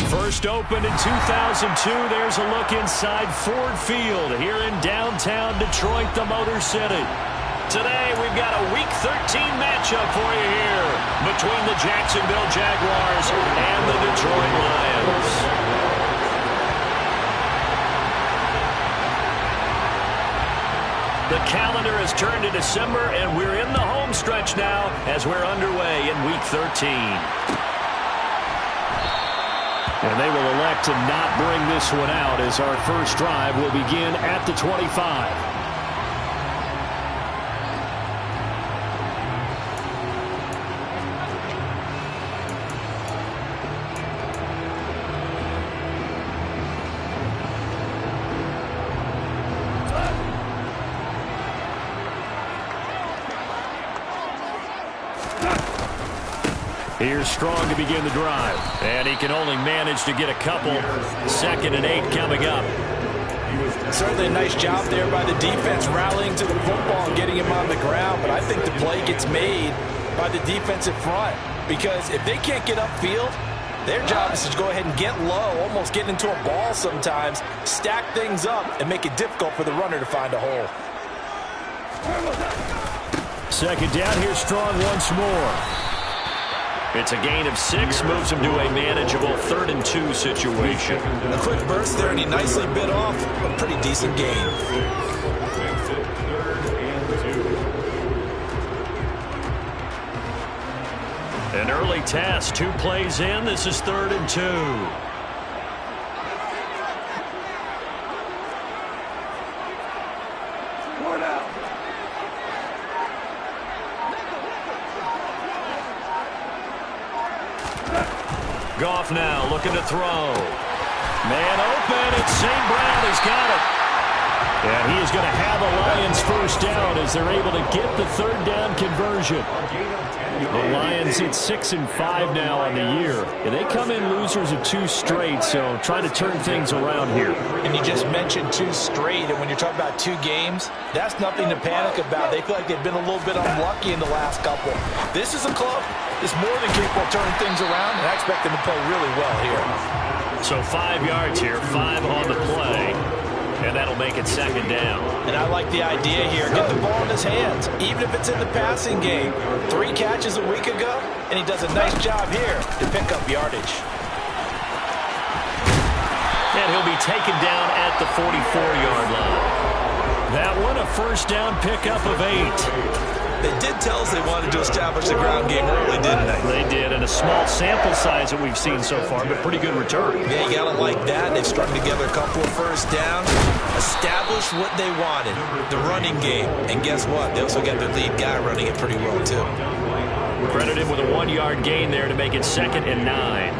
First opened in 2002, there's a look inside Ford Field here in downtown Detroit, the Motor City. Today, we've got a Week 13 matchup for you here between the Jacksonville Jaguars and the Detroit Lions. The calendar has turned to December, and we're in the home stretch now as we're underway in Week 13. And they will elect to not bring this one out as our first drive will begin at the 25. Here's Strong to begin the drive. And he can only manage to get a couple. 2nd and 8 coming up. Certainly a nice job there by the defense rallying to the football and getting him on the ground. But I think the play gets made by the defensive front. Because if they can't get upfield, their job is to go ahead and get low, almost get into a ball sometimes, stack things up, and make it difficult for the runner to find a hole. 2nd down, here's Strong once more. It's a gain of 6, moves him to a manageable 3rd and 2 situation. A quick burst there, and he nicely bit off a pretty decent gain. An early test, 2 plays in. This is 3rd and 2. Goff now looking to throw. Man open, and St. Brown has got it. And he is going to have a Lions first down as they're able to get the 3rd down conversion. The Lions at 6-5 now on the year. And they come in losers of 2 straight, so trying to turn things around here. And you just mentioned 2 straight, and when you're talking about 2 games, that's nothing to panic about. They feel like they've been a little bit unlucky in the last couple. This is a club that's more than capable of turning things around, and I expect them to play really well here. So 5 yards here, 5 on the play. And that'll make it 2nd down. And I like the idea here. Get the ball in his hands, even if it's in the passing game. 3 catches a week ago, and he does a nice job here to pick up yardage. And he'll be taken down at the 44-yard line. That one, a first down pickup of 8. They did tell us they wanted to establish the ground game early, didn't they? They did, and a small sample size that we've seen so far, but pretty good return. Yeah, you got to like that. They've strung together a couple of first downs, established what they wanted, the running game. And guess what? They also got their lead guy running it pretty well, too. Credit him with a 1-yard gain there to make it 2nd and 9.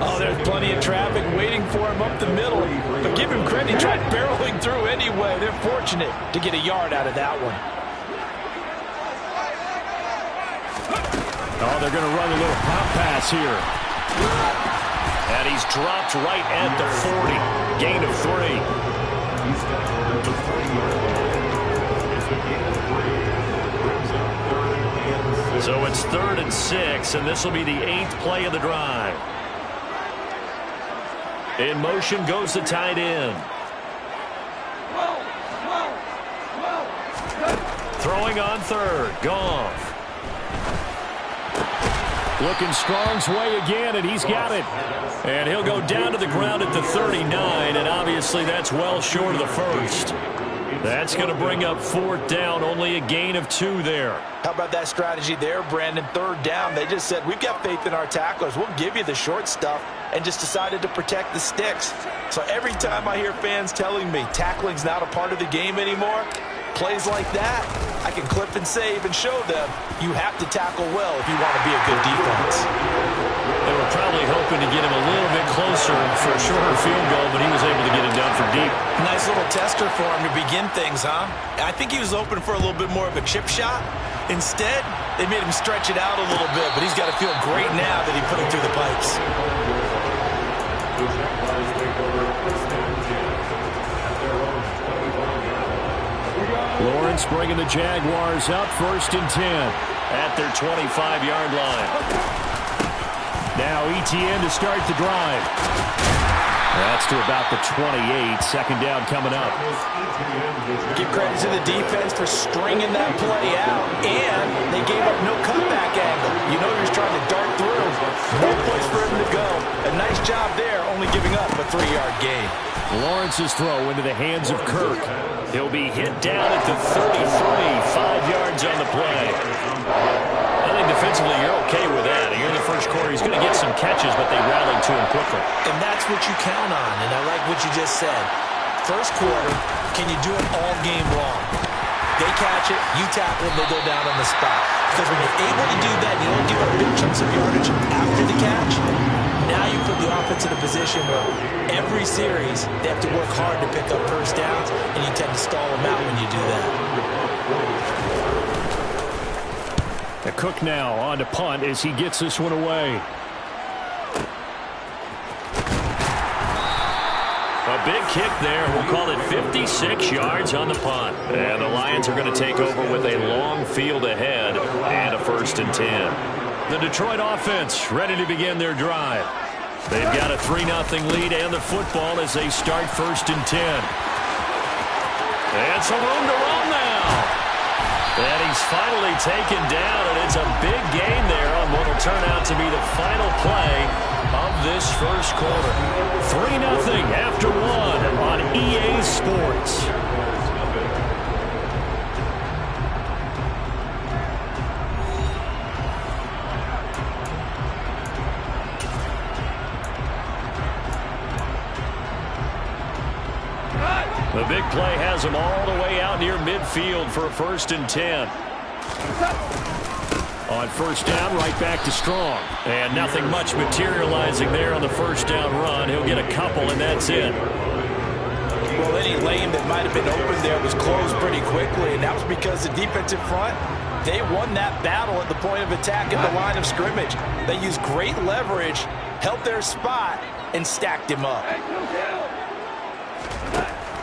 Oh, there's plenty of traffic waiting for him up the middle. But give him credit, he tried barreling through anyway. They're fortunate to get a yard out of that one. Oh, they're going to run a little pop pass here. And he's dropped right at the 40. Gain of 3. So it's 3rd and 6, and this will be the 8th play of the drive. In motion goes the tight end. Throwing on 3rd. Goff. Looking Strong's way again, and he's got it. And he'll go down to the ground at the 39, and obviously that's well short of the first. That's going to bring up 4th down, only a gain of 2 there. How about that strategy there, Brandon? 3rd down, they just said, we've got faith in our tacklers. We'll give you the short stuff, and just decided to protect the sticks. So every time I hear fans telling me tackling's not a part of the game anymore, plays like that, I can clip and save and show them you have to tackle well if you want to be a good defense. They were probably hoping to get him a little bit closer for a shorter field goal, but he was able to get it done from deep. Nice little tester for him to begin things, huh? I think he was open for a little bit more of a chip shot. Instead, they made him stretch it out a little bit, but he's got to feel great now that he put it through the pipes. Lawrence bringing the Jaguars up 1st and 10 at their 25-yard line. Now ETN to start the drive. That's to about the 28. Second down coming up. Give credit to the defense for stringing that play out, and they gave up no cutback angle. You know you're trying to dart through. No place for him to go. A nice job there, only giving up a 3-yard gain. Lawrence's throw into the hands of Kirk. He'll be hit down at the 33, 5 yards on the play. I think defensively you're okay with that. Here in the first quarter, he's going to get some catches, but they rallied to him quickly. And that's what you count on, and I like what you just said. First quarter, can you do it all game long? They catch it, you tackle them, they go down on the spot. Because when you're able to do that, you don't give up big chunks of yardage after the catch. Now you put the offense in a position where every series they have to work hard to pick up first downs, and you tend to stall them out when you do that. A Cook now on to punt as he gets this one away. A big kick there. We'll call it 56 yards on the punt. And the Lions are going to take over with a long field ahead and a 1st and 10. The Detroit offense ready to begin their drive. They've got a 3-0 lead and the football as they start 1st and 10. And some room to run now. And he's finally taken down, and it's a big gain there on what will turn out to be the final play of this first quarter. 3-0 after 1 on EA Sports. The big play has him all the way out near midfield for a 1st and 10. On 1st down, right back to Strong. And nothing much materializing there on the 1st down run. He'll get a couple, and that's it. Well, any lane that might have been open there was closed pretty quickly, and that was because the defensive front, they won that battle at the point of attack at the line of scrimmage. They used great leverage, held their spot, and stacked him up.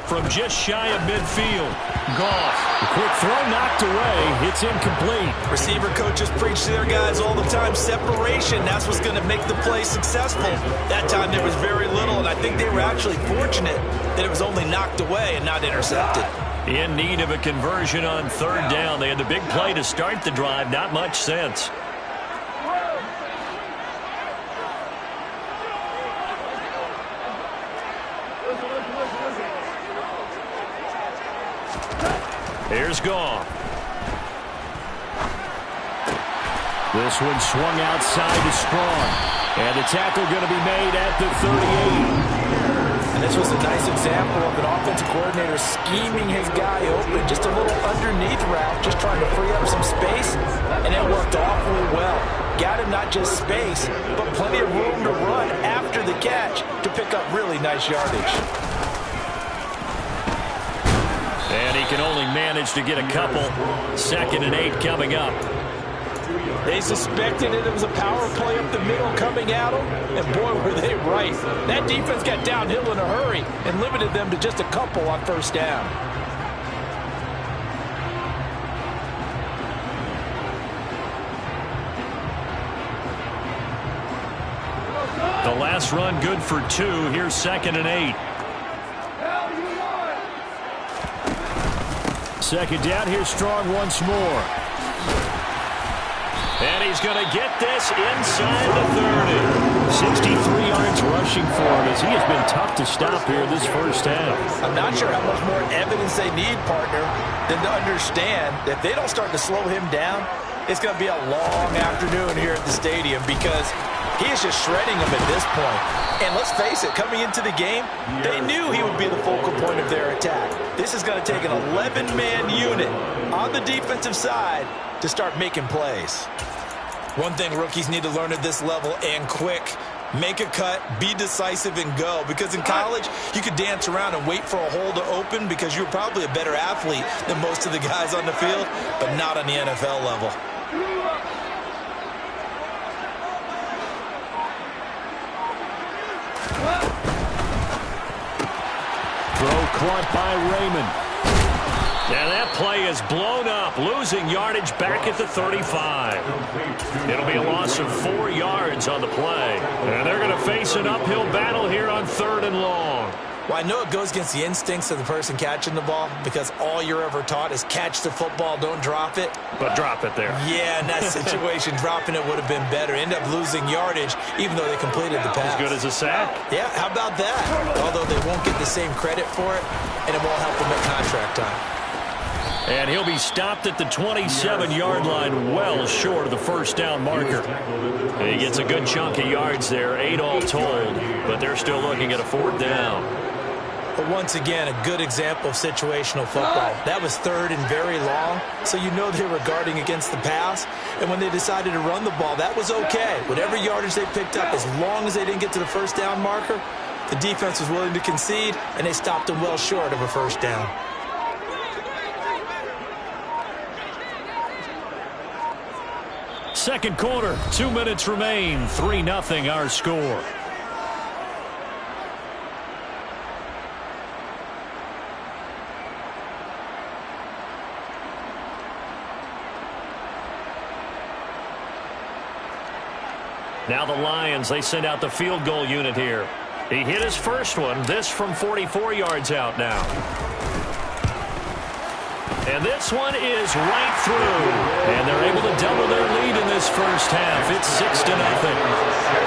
From just shy of midfield, Goff. A quick throw knocked away. It's incomplete. Receiver coaches preach to their guys all the time. Separation, that's what's going to make the play successful. That time there was very little, and I think they were actually fortunate that it was only knocked away and not intercepted. In need of a conversion on 3rd down. They had the big play to start the drive. Not much sense. Here's Goff. This one swung outside to Strong. And the tackle going to be made at the 38. And this was a nice example of an offensive coordinator scheming his guy open. Just a little underneath route, just trying to free up some space. And it worked awfully well. Got him not just space, but plenty of room to run after the catch to pick up really nice yardage. And he can only manage to get a couple. 2nd and 8 coming up. They suspected it was a power play up the middle coming at them, and boy, were they right. That defense got downhill in a hurry and limited them to just a couple on 1st down. The last run good for 2. Here's 2nd and 8. 2nd down. Here's Strong once more. And he's going to get this inside the 30. 63 yards rushing for him as he has been tough to stop here this first half. I'm not sure how much more evidence they need, partner, than to understand that if they don't start to slow him down, it's going to be a long afternoon here at the stadium because he is just shredding them at this point. And let's face it, coming into the game, they knew he would be the focal point of their attack. This is going to take an 11-man unit on the defensive side to start making plays. One thing rookies need to learn at this level, and quick, make a cut, be decisive, and go. Because in college, you could dance around and wait for a hole to open because you're probably a better athlete than most of the guys on the field, but not on the NFL level. Throw caught by Raymond. And that play is blown up losing yardage back at the 35. It'll be a loss of 4 yards on the play. And they're going to face an uphill battle here on 3rd and long. Well, I know it goes against the instincts of the person catching the ball because all you're ever taught is catch the football, don't drop it. But drop it there. Yeah, in that situation, dropping it would have been better. End up losing yardage even though they completed the pass. As good as a sack. Yeah, how about that? Although they won't get the same credit for it, and it won't help them at contract time. And he'll be stopped at the 27-yard line, well short of the first down marker. He gets a good chunk of yards there, 8 all told, but they're still looking at a 4th down. But once again, a good example of situational football. That was 3rd and very long, so you know they were guarding against the pass. And when they decided to run the ball, that was okay. Whatever yardage they picked up, as long as they didn't get to the first down marker, the defense was willing to concede, and they stopped them well short of a first down. Second quarter, 2 minutes remain, 3-0 our score. Now the Lions, they send out the field goal unit here. He hit his first one, this from 44 yards out now. And this one is right through. And they're able to double their lead in this first half. It's 6-0.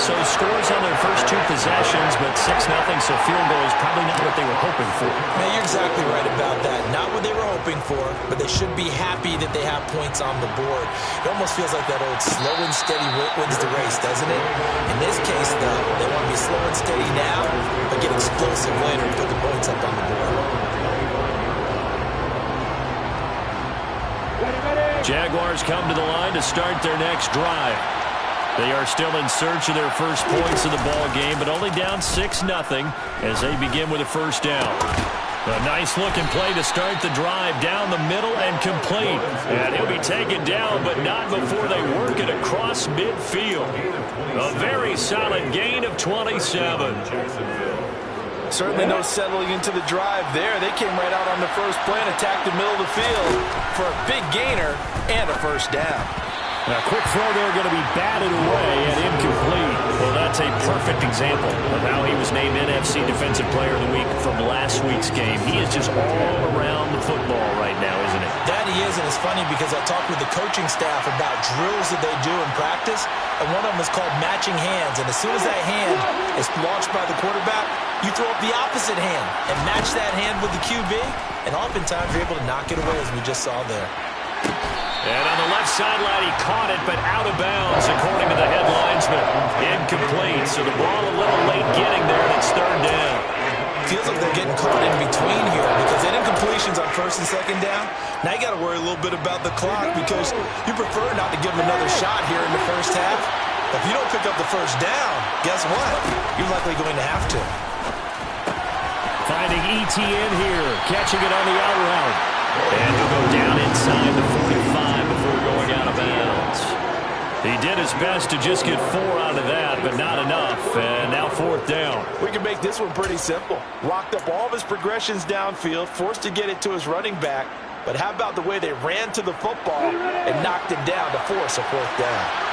So scores on their first 2 possessions, but 6-0, so field goal is probably not what they were hoping for. Man, you're exactly right about that. Not what they were hoping for, but they should be happy that they have points on the board. It almost feels like that old slow and steady wins the race, doesn't it? In this case, though, they want to be slow and steady now, but get explosive later and put the points up on the board. Jaguars come to the line to start their next drive. They are still in search of their first points of the ball game, but only down 6-0 as they begin with a first down. A nice-looking play to start the drive down the middle and complete. And he'll be taken down, but not before they work it across midfield. A very solid gain of 27. Certainly no settling into the drive there. They came right out on the first play and attacked the middle of the field for a big gainer and a first down. A quick throw there going to be batted away and incomplete. Well, that's a perfect example of how he was named NFC Defensive Player of the Week from last week's game. He is just all around the football right now, isn't it? That he is, and it's funny because I talked with the coaching staff about drills that they do in practice, and one of them is called matching hands. And as soon as that hand is launched by the quarterback, you throw up the opposite hand and match that hand with the QB, and oftentimes you're able to knock it away, as we just saw there. And on the left sideline, he caught it, but out of bounds, according to the headlines, but incomplete. So the ball a little late getting there, and it's 3rd down. Feels like they're getting caught in between here because they did incompletions on 1st and 2nd down. Now you got to worry a little bit about the clock because you prefer not to give them another shot here in the first half. If you don't pick up the first down, guess what? You're likely going to have to. Finding ETN here, catching it on the out route. And he'll go down inside the 45 before going out of bounds. He did his best to just get 4 out of that, but not enough. And now 4th down. We can make this one pretty simple. Locked up all of his progressions downfield, forced to get it to his running back. But how about the way they ran to the football and knocked him down to force a 4th down?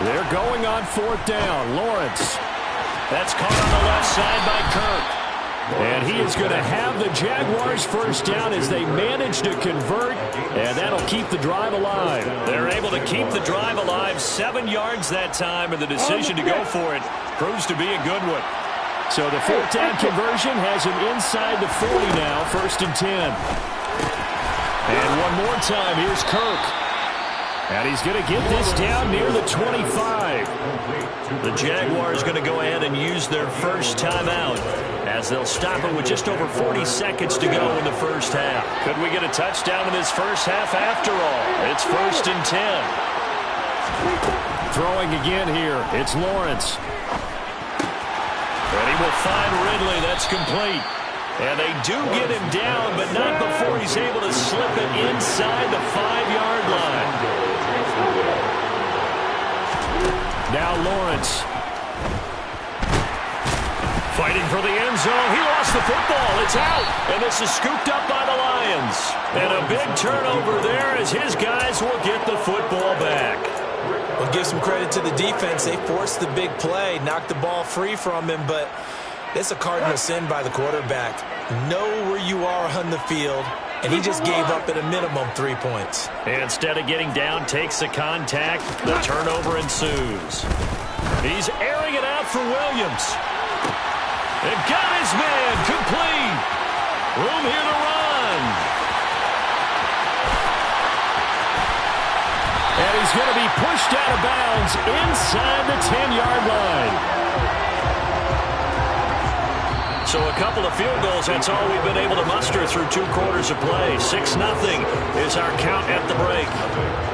They're going on 4th down. Lawrence. That's caught on the left side by Kirk. And he is going to have the Jaguars first down as they manage to convert, and that'll keep the drive alive. They're able to keep the drive alive, 7 yards that time, and the decision to go for it proves to be a good one. So the 4th down conversion has him inside the 40 now, 1st and 10. And one more time, here's Kirk. And he's going to get this down near the 25. The Jaguars going to go ahead and use their first timeout as they'll stop it with just over 40 seconds to go in the first half. Could we get a touchdown in this first half after all? It's 1st and 10. Throwing again here. It's Lawrence. And he will find Ridley. That's complete. And they do get him down, but not before he's able to slip it inside the 5-yard line. Now Lawrence. Fighting for the end zone. He lost the football. It's out. And this is scooped up by the Lions. And a big turnover there as his guys will get the football back. Well, give some credit to the defense. They forced the big play, knocked the ball free from him, but it's a cardinal sin by the quarterback. Know where you are on the field, and he just gave up at a minimum 3 points. Instead of getting down, takes the contact. The turnover ensues. He's airing it out for Williams. And got his man complete. Room here to run. And he's going to be pushed out of bounds inside the 10-yard line. So a couple of field goals, that's all we've been able to muster through 2 quarters of play. 6-0 is our count at the break.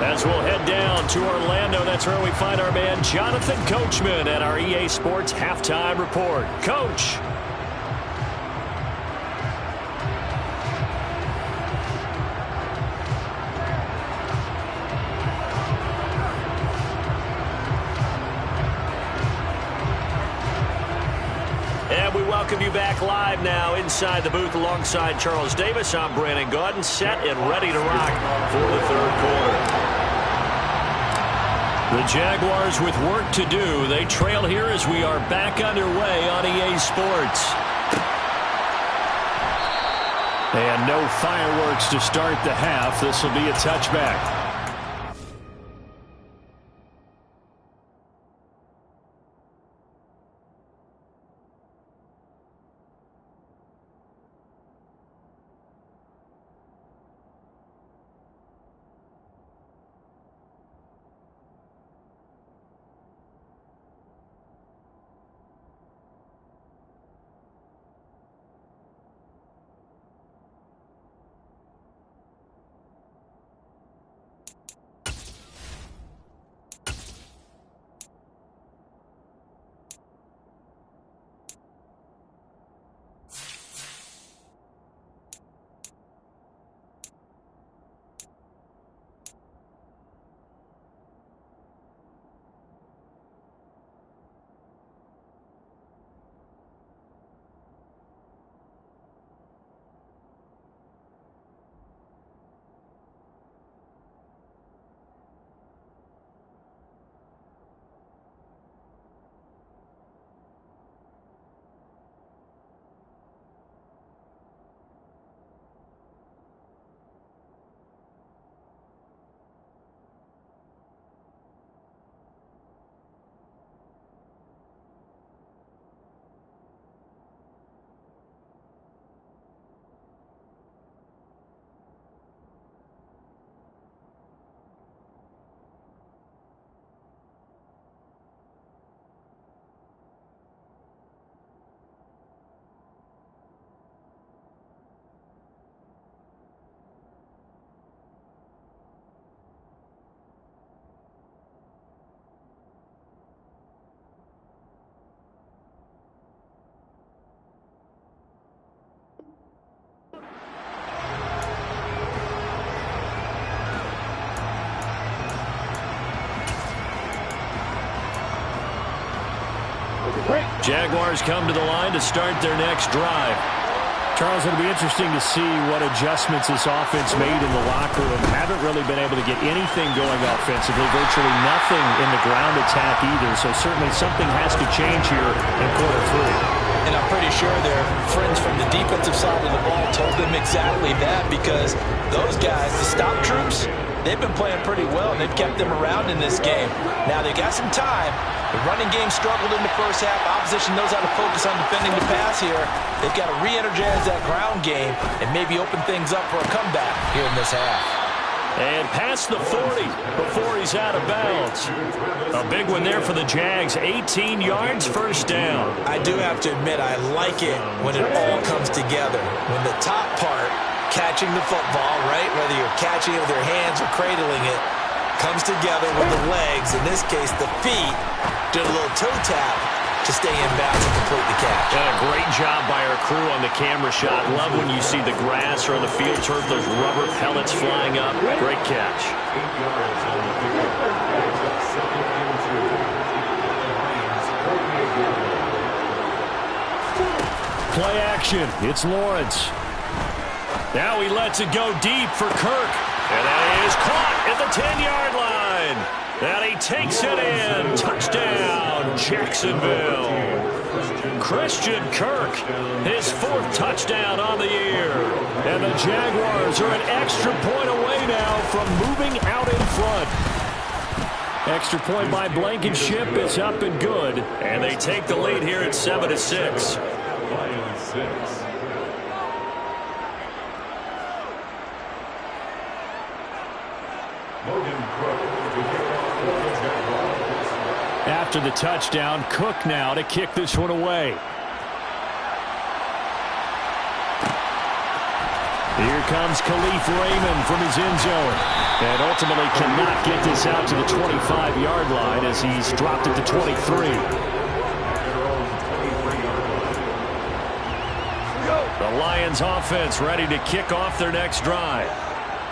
As we'll head down to Orlando, that's where we find our man Jonathan Coachman at our EA Sports Halftime Report. Coach. Welcome you back live now inside the booth alongside Charles Davis. I'm Brandon Gaudin, set and ready to rock for the third quarter. The Jaguars with work to do. They trail here as we are back underway on EA Sports. And no fireworks to start the half. This will be a touchback. Jaguars come to the line to start their next drive. Charles, it'll be interesting to see what adjustments this offense made in the locker room. Haven't really been able to get anything going offensively, virtually nothing in the ground attack either, so certainly something has to change here in quarter 3. And I'm pretty sure their friends from the defensive side of the ball told them exactly that, because those guys, the stop troops, they've been playing pretty well, and they've kept them around in this game. Now, they got some time. The running game struggled in the first half. Opposition knows how to focus on defending the pass here. They've got to re-energize that ground game and maybe open things up for a comeback here in this half. And past the 40 before he's out of bounds. A big one there for the Jags. 18 yards, first down. I do have to admit, I like it when it all comes together. When the top part, catching the football, right, whether you're catching it with your hands or cradling it, comes together with the legs, in this case the feet, did a little toe tap to stay in bounds and complete the catch. And a great job by our crew on the camera shot. Love when you see the grass or on the field turf, those rubber pellets flying up. Great catch. play action. It's Lawrence. Now he lets it go deep for Kirk. And that is caught at the 10-yard line. And he takes it in. Touchdown, Jacksonville. Christian Kirk, his 4th touchdown on the year. And the Jaguars are an extra point away now from moving out in front. Extra point by Blankenship is up and good. And they take the lead here at 7-6. After the touchdown, Cook now to kick this one away. Here comes Khalif Raymond from his end zone. And ultimately cannot get this out to the 25-yard line as he's dropped it to 23. The Lions offense ready to kick off their next drive.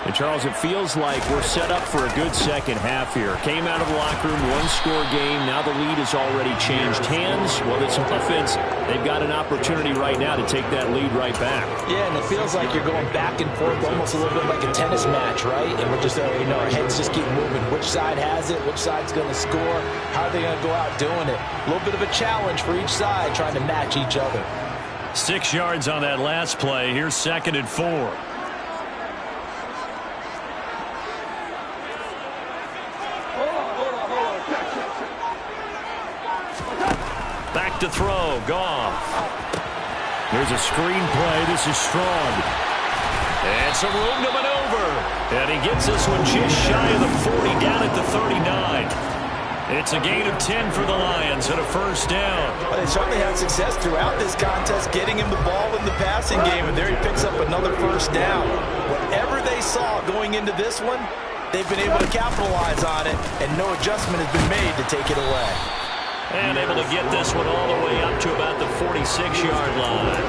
And, Charles, it feels like we're set up for a good second half here. Came out of the locker room, one-score game. Now the lead has already changed hands. Well, this offense, they've got an opportunity right now to take that lead right back. Yeah, and it feels like you're going back and forth, almost a little bit like a tennis match, right? And we're just, our heads just keep moving. Which side has it? Which side's going to score? How are they going to go out doing it? A little bit of a challenge for each side, trying to match each other. 6 yards on that last play. Here's 2nd and 4. Back to throw. Goff. There's a screen play. This is strong. And some room to maneuver. And he gets this one just shy of the 40, down at the 39. It's a gain of 10 for the Lions and a first down. Well, they certainly had success throughout this contest, getting him the ball in the passing game, and there he picks up another first down. Whatever they saw going into this one, they've been able to capitalize on it, and no adjustment has been made to take it away. And able to get this one all the way up to about the 46-yard line.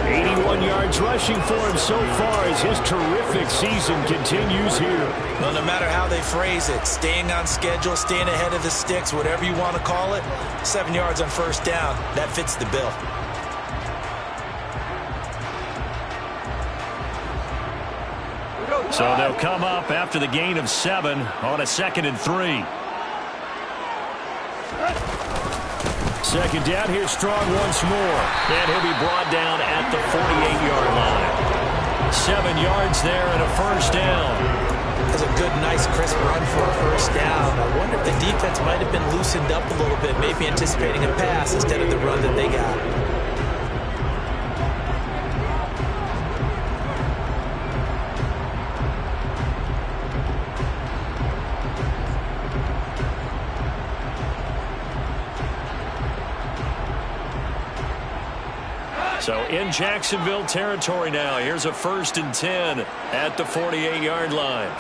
81 yards rushing for him so far as his terrific season continues here. Well, no matter how they phrase it, staying on schedule, staying ahead of the sticks, whatever you want to call it, 7 yards on first down, that fits the bill. So they'll come up after the gain of 7 on a 2nd and 3. Second down, here's Strong once more. And he'll be brought down at the 48-yard line. 7 yards there and a first down. That's a good, nice, crisp run for a first down. I wonder if the defense might have been loosened up a little bit, maybe anticipating a pass instead of the run that they got. So in Jacksonville territory now. Here's a 1st and 10 at the 48-yard line.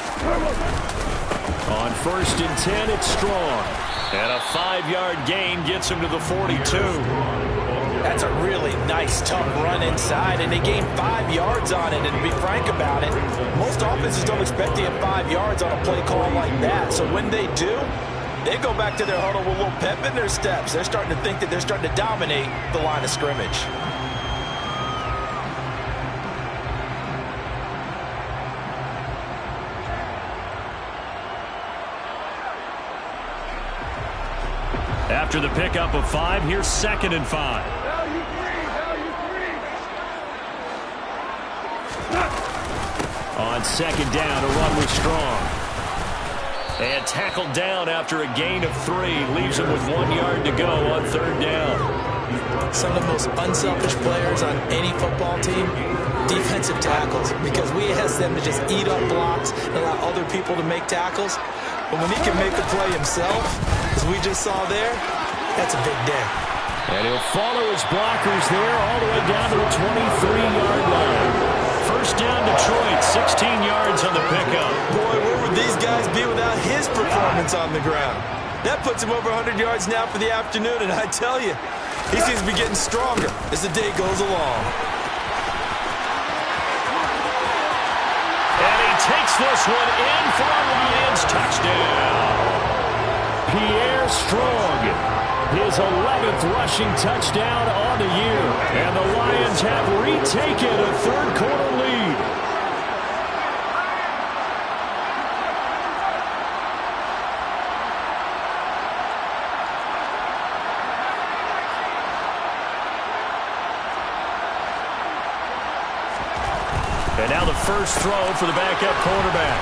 On 1st and 10, it's Strong. And a 5-yard gain gets him to the 42. That's a really nice, tough run inside, and they gained 5 yards on it. And to be frank about it, most offenses don't expect to get 5 yards on a play call like that. So when they do, they go back to their huddle with a little pep in their steps. They're starting to think that they're starting to dominate the line of scrimmage. After the pickup of 5, here's 2nd and 5. On 2nd down, a run with Strong. And tackled down after a gain of 3. Leaves him with 1 yard to go on 3rd down. Some of the most unselfish players on any football team, defensive tackles, because we ask them to just eat up blocks and allow other people to make tackles. But when he can make the play himself, as we just saw there, that's a big day. And he'll follow his blockers there all the way down to the 23-yard line. First down, Detroit, 16 yards on the pickup. Boy, where would these guys be without his performance on the ground? That puts him over 100 yards now for the afternoon, and I tell you, he seems to be getting stronger as the day goes along. And he takes this one in for a Lions touchdown. Pierre Strong. his 11th rushing touchdown on the year. And the Lions have retaken a third-quarter lead. And now the first throw for the backup quarterback.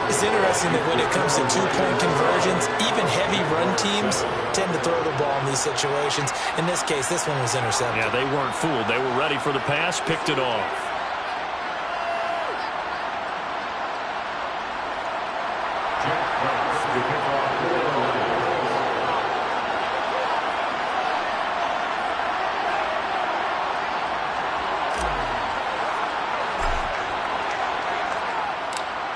It's interesting that when it comes to two-point conversions, even heavy run teams tend to throw the ball in these situations. In this case, this one was intercepted. Yeah, they weren't fooled. They were ready for the pass, picked it off.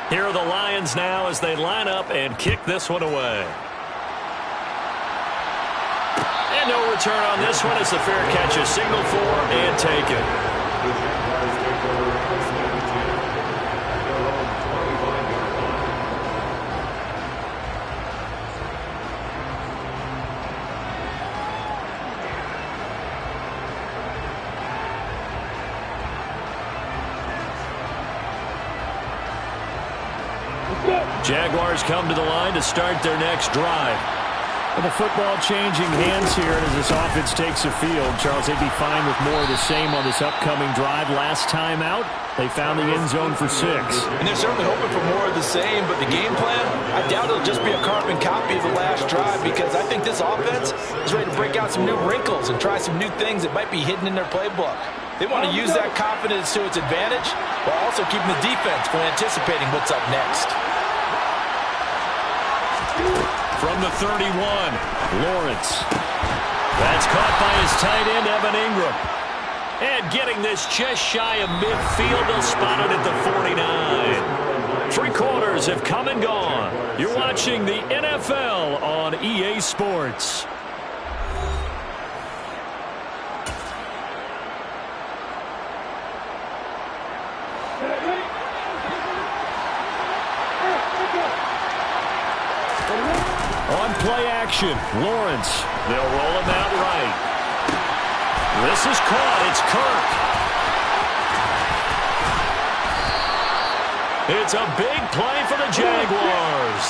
Here are the Lions now as they line up and kick this one away. And no return on this one as the fair catch is signaled for and taken. Jaguars come to the line to start their next drive. Well, the football changing hands here as this offense takes the field. Charles, they'd be fine with more of the same on this upcoming drive. Last time out, they found the end zone for 6. And they're certainly hoping for more of the same, but the game plan, I doubt it'll just be a carbon copy of the last drive because I think this offense is ready to break out some new wrinkles and try some new things that might be hidden in their playbook. They want to use that confidence to its advantage while also keeping the defense from anticipating what's up next. From the 31, Lawrence. That's caught by his tight end, Evan Ingram. And getting this just shy of midfield, they'll spot it at the 49. 3 quarters have come and gone. You're watching the NFL on EA Sports. On play action, Lawrence. They'll roll him out right. This is caught. It's Kirk. It's a big play for the Jaguars.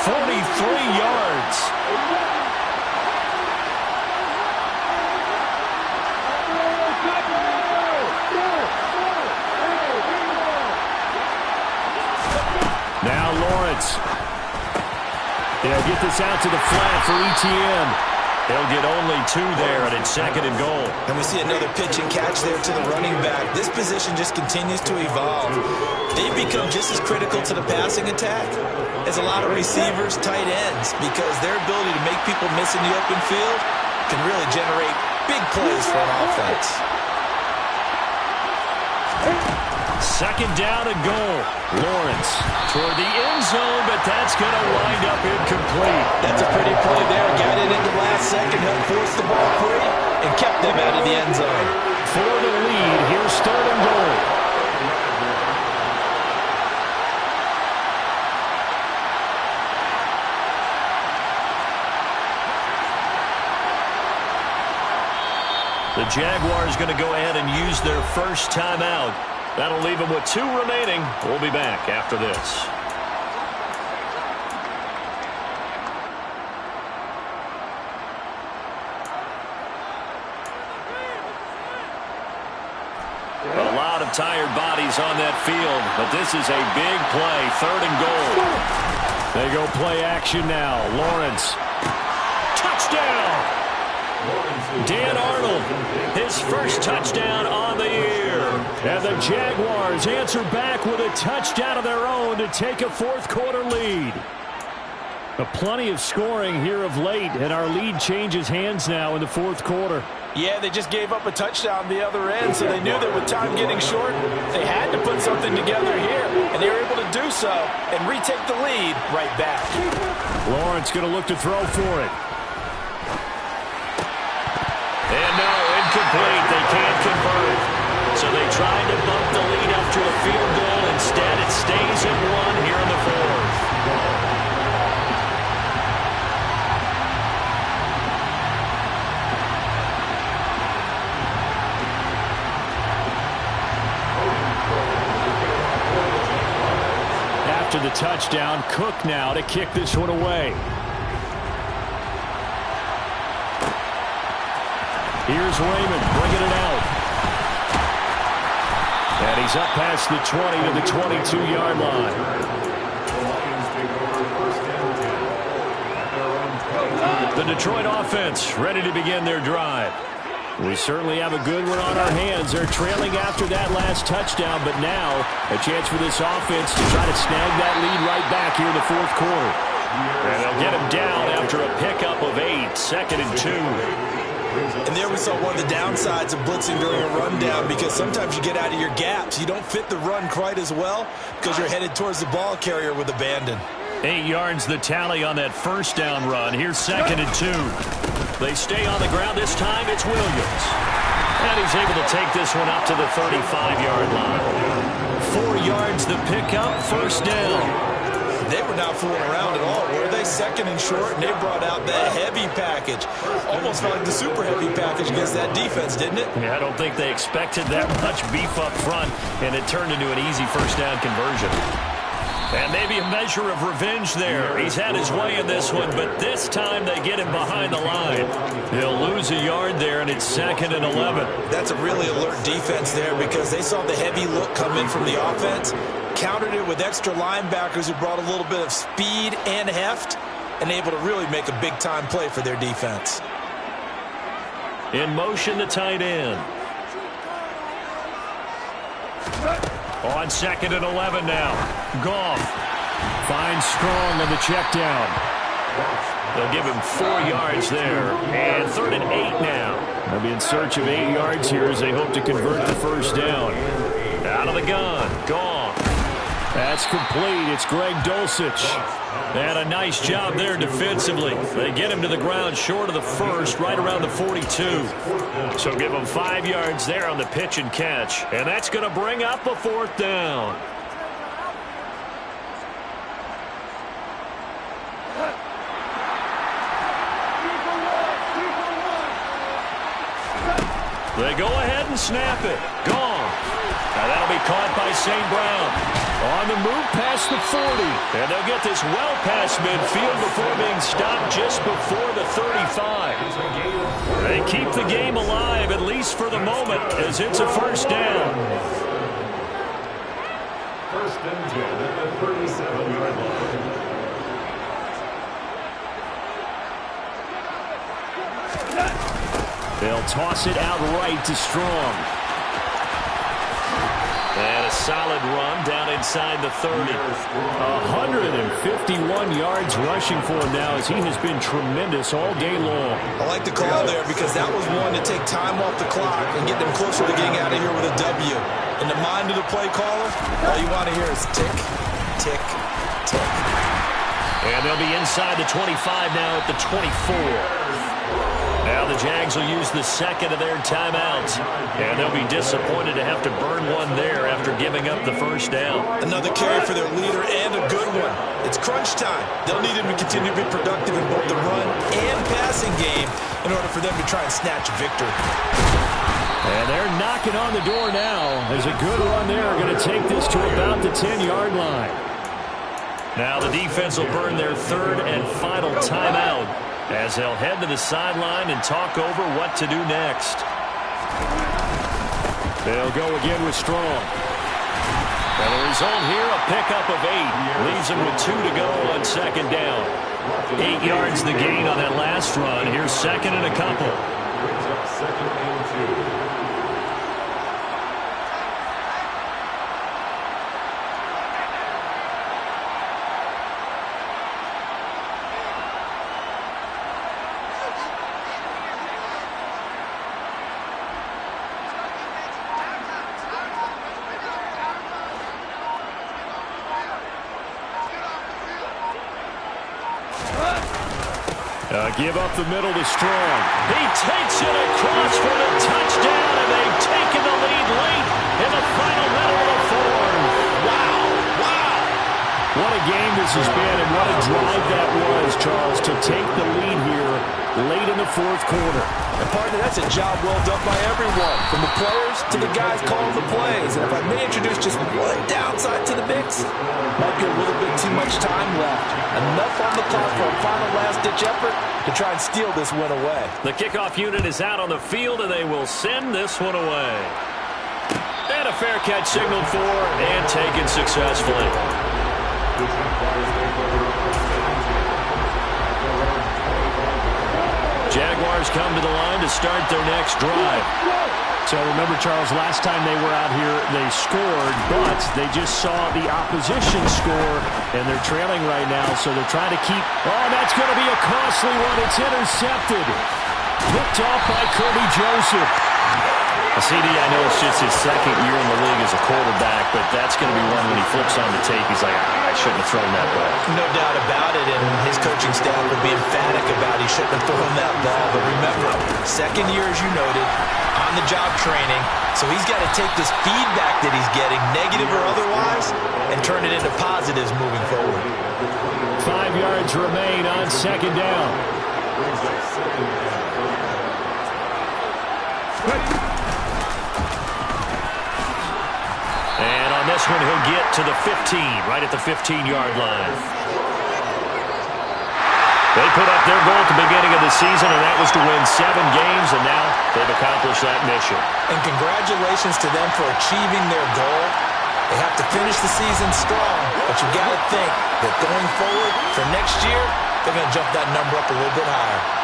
43 yards. Now Lawrence. They'll get this out to the flat for Etienne. They'll get only 2 there, and it's 2nd and goal. And we see another pitch and catch there to the running back. This position just continues to evolve. They've become just as critical to the passing attack as a lot of receivers, tight ends, because their ability to make people miss in the open field can really generate big plays for an offense. 2nd down and goal. Lawrence toward the end zone, but that's going to wind up incomplete. That's a pretty play there. Got it in the last second, helped force the ball free, and kept them out of the end zone. For the lead, here's 3rd and goal. The Jaguars going to go ahead and use their first timeout. That'll leave them with 2 remaining. We'll be back after this. A lot of tired bodies on that field, but this is a big play. 3rd and goal. They go play action now. Lawrence. Touchdown! Dan Arnold, his first touchdown on the year. And the Jaguars answer back with a touchdown of their own to take a 4th quarter lead. Plenty of scoring here of late, and our lead changes hands now in the 4th quarter. Yeah, they just gave up a touchdown the other end, so they knew that with time getting short, they had to put something together here, and they were able to do so and retake the lead right back. Lawrence going to look to throw for it. And no, incomplete. They can't convert. So they tried to bump the lead up to a field goal. Instead, it stays at 1 here in the 4th. after the touchdown. Cook now to kick this one away. Here's Raymond bringing it out. And he's up past the 20 to the 22-yard line. The Detroit offense ready to begin their drive. We certainly have a good one on our hands. They're trailing after that last touchdown, but now a chance for this offense to try to snag that lead right back here in the fourth quarter. And they'll get him down after a pickup of 8, 2nd and 2. And there we saw one of the downsides of blitzing during a rundown, because sometimes you get out of your gaps. You don't fit the run quite as well because you're headed towards the ball carrier with abandon. 8 yards the tally on that first down run. Here's 2nd and 2. They stay on the ground. This time it's Williams. And he's able to take this one up to the 35-yard line. 4 yards the pickup, first down. They were not fooling around at all, were they? 2nd and short, and they brought out that heavy package. Almost felt like the super heavy package against that defense, didn't it? Yeah, I don't think they expected that much beef up front, and it turned into an easy first down conversion. And maybe a measure of revenge there. He's had his way in this one, but this time they get him behind the line. They'll lose a yard there, and it's 2nd and 11. That's a really alert defense there, because they saw the heavy look come in from the offense, countered it with extra linebackers who brought a little bit of speed and heft, and able to really make a big-time play for their defense. In motion, the tight end. On 2nd and 11 now. Goff finds Strong on the check down. They'll give him 4 yards there. And 3rd and 8 now. They'll be in search of 8 yards here as they hope to convert the first down. Out of the gun. Goff. That's complete. It's Greg Dulcich. And a nice job there defensively. They get him to the ground short of the first, right around the 42. So give him 5 yards there on the pitch and catch. And that's going to bring up a 4th down. They go ahead and snap it. Gone. Now that'll be caught by St. Brown. On the move past the 40. And they'll get this well past midfield before being stopped just before the 35. They keep the game alive, at least for the moment, as it's a first down. 1st and 10 at the 37-yard line. They'll toss it outright to Strong. And a solid run down inside the 30. 151 yards rushing for him now, as he has been tremendous all day long. I like the call there, because that was one to take time off the clock and get them closer to getting out of here with a W. In the mind of the play caller, all you want to hear is tick, tick, tick. And they'll be inside the 25 now at the 24. Now the Jags will use the 2nd of their timeouts. And they'll be disappointed to have to burn one there after giving up the first down. Another carry for their leader, and a good one. It's crunch time. They'll need him to continue to be productive in both the run and passing game in order for them to try and snatch a victory. And they're knocking on the door now. There's a good run there. Going to take this to about the 10-yard line. Now the defense will burn their 3rd and final timeout, as they'll head to the sideline and talk over what to do next. They'll go again with Strong. And the result here, a pickup of 8. Leaves them with 2 to go on 2nd down. 8 yards the gain on that last run. Here's 2nd and a couple. Brings up 2nd and 2. Give up the middle to Strong. He takes it across for the touchdown, and they've taken the lead late in the final minute of the 4th. Wow, wow. What a game this has been, and what a drive that was, Charles, to take the lead here late in the fourth quarter. And partner, that's a job well done by everyone, from the players to the guys calling the plays. And if I may introduce just one downside to the mix, might be a little bit too much time left. Enough on the clock for a final last-ditch effort to try and steal this win away. The kickoff unit is out on the field, and they will send this one away. And a fair catch signaled for and taken successfully. Jaguars come to the line to start their next drive. So remember, Charles, last time they were out here, they scored, but they just saw the opposition score, and they're trailing right now, so they're trying to keep... Oh, that's going to be a costly one. It's intercepted. Picked off by Kirby Joseph. CD, I know it's just his second year in the league as a quarterback, but that's going to be one when he flips on the tape. He's like, I shouldn't have thrown that ball. No doubt about it, and his coaching staff will be emphatic about he shouldn't have thrown that ball. But remember, second year, as you noted, on-the-job training, so he's got to take this feedback that he's getting, negative or otherwise, and turn it into positives moving forward. 5 yards remain on second down. And on this one, he'll get to the 15, right at the 15-yard line. They put up their goal at the beginning of the season, and that was to win 7 games, and now they've accomplished that mission. And congratulations to them for achieving their goal. They have to finish the season strong, but you got to think that going forward for next year, they're going to jump that number up a little bit higher.